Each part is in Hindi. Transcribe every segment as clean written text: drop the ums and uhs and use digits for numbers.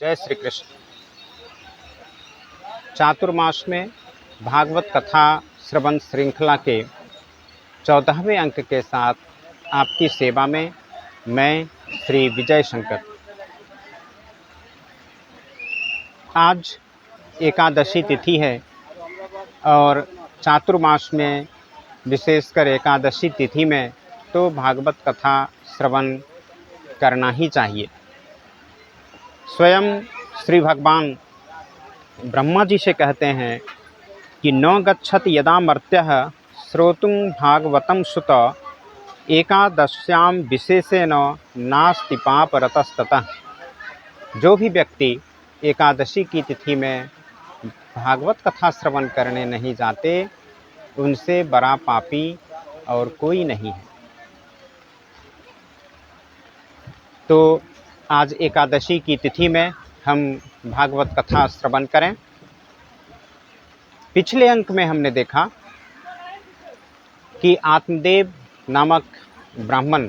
जय श्री कृष्ण। चातुर्मास में भागवत कथा श्रवण श्रृंखला के 14वें अंक के साथ आपकी सेवा में मैं श्री विजय शंकर। आज एकादशी तिथि है और चातुर्मास में विशेषकर एकादशी तिथि में तो भागवत कथा श्रवण करना ही चाहिए। स्वयं श्री भगवान ब्रह्मा जी से कहते हैं कि न गच्छत यदा मर्त्यः श्रोतुं भागवतं सुत एकादश्यां विशेषेण नास्ति पाप रतस्ततः। जो भी व्यक्ति एकादशी की तिथि में भागवत कथा श्रवण करने नहीं जाते उनसे बड़ा पापी और कोई नहीं है। तो आज एकादशी की तिथि में हम भागवत कथा श्रवण करें। पिछले अंक में हमने देखा कि आत्मदेव नामक ब्राह्मण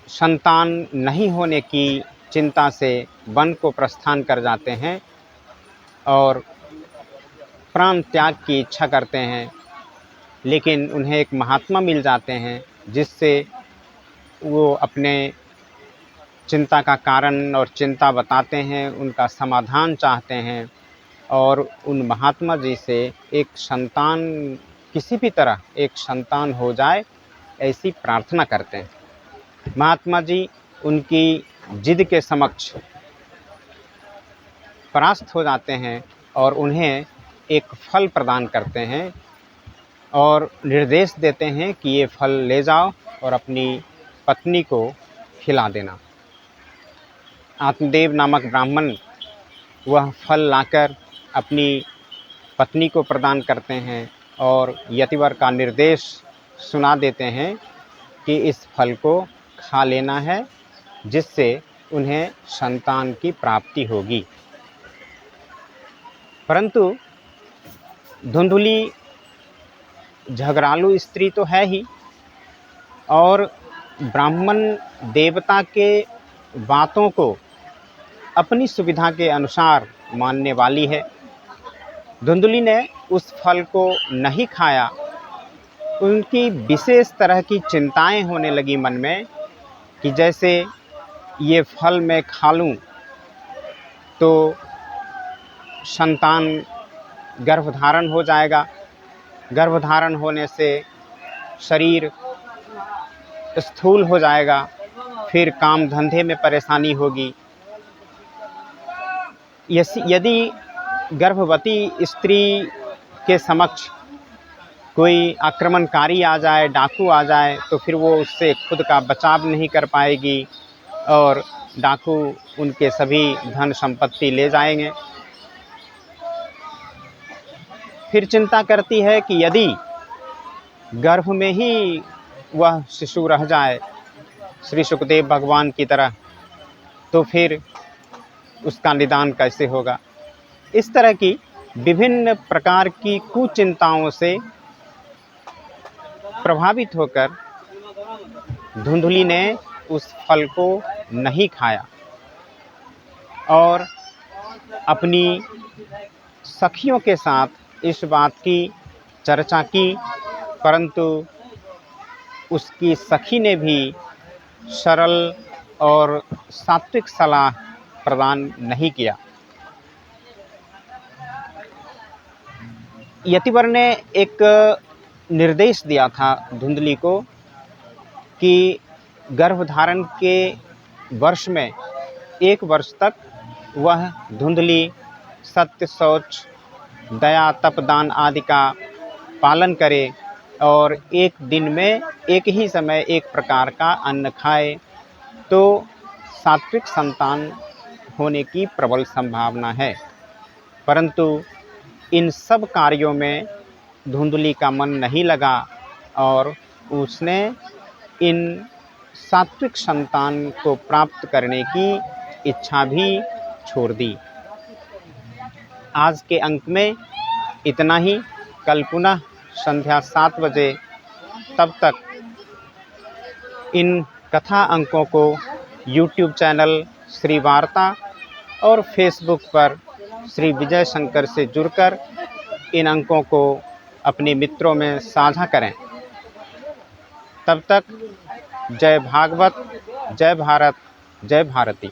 संतान नहीं होने की चिंता से वन को प्रस्थान कर जाते हैं और प्राण त्याग की इच्छा करते हैं, लेकिन उन्हें एक महात्मा मिल जाते हैं जिससे वो अपने चिंता का कारण और चिंता बताते हैं, उनका समाधान चाहते हैं और उन महात्मा जी से एक संतान, किसी भी तरह एक संतान हो जाए ऐसी प्रार्थना करते हैं। महात्मा जी उनकी जिद के समक्ष परास्त हो जाते हैं और उन्हें एक फल प्रदान करते हैं और निर्देश देते हैं कि ये फल ले जाओ और अपनी पत्नी को खिला देना। आत्मदेव नामक ब्राह्मण वह फल लाकर अपनी पत्नी को प्रदान करते हैं और यतिवर का निर्देश सुना देते हैं कि इस फल को खा लेना है जिससे उन्हें संतान की प्राप्ति होगी। परंतु धुंधुली झगड़ालू स्त्री तो है ही और ब्राह्मण देवता के बातों को अपनी सुविधा के अनुसार मानने वाली है। धुंधुली ने उस फल को नहीं खाया। उनकी विशेष तरह की चिंताएं होने लगी मन में कि जैसे ये फल मैं खा लूं तो संतान गर्भधारण हो जाएगा, गर्भधारण होने से शरीर स्थूल हो जाएगा, फिर काम धंधे में परेशानी होगी। यदि गर्भवती स्त्री के समक्ष कोई आक्रमणकारी आ जाए, डाकू आ जाए, तो फिर वो उससे खुद का बचाव नहीं कर पाएगी और डाकू उनके सभी धन संपत्ति ले जाएंगे। फिर चिंता करती है कि यदि गर्भ में ही वह शिशु रह जाए श्री सुखदेव भगवान की तरह, तो फिर उसका निदान कैसे होगा। इस तरह की विभिन्न प्रकार की कुचिंताओं से प्रभावित होकर धुंधुली ने उस फल को नहीं खाया और अपनी सखियों के साथ इस बात की चर्चा की, परंतु उसकी सखी ने भी सरल और सात्विक सलाह प्रदान नहीं किया। यतिवर ने एक निर्देश दिया था धुंधली को कि गर्भधारण के वर्ष में 1 वर्ष तक वह धुंधली सत्य, शौच, दया, तप, दान आदि का पालन करे और एक दिन में एक ही समय एक प्रकार का अन्न खाए तो सात्विक संतान होने की प्रबल संभावना है। परंतु इन सब कार्यों में धुंधली का मन नहीं लगा और उसने इन सात्विक संतान को प्राप्त करने की इच्छा भी छोड़ दी। आज के अंक में इतना ही। कल पुनः संध्या 7 बजे, तब तक इन कथा अंकों को YouTube चैनल श्री वार्ता और फेसबुक पर श्री विजय शंकर से जुड़कर इन अंकों को अपने मित्रों में साझा करें। तब तक जय भागवत, जय भारत, जय भारती।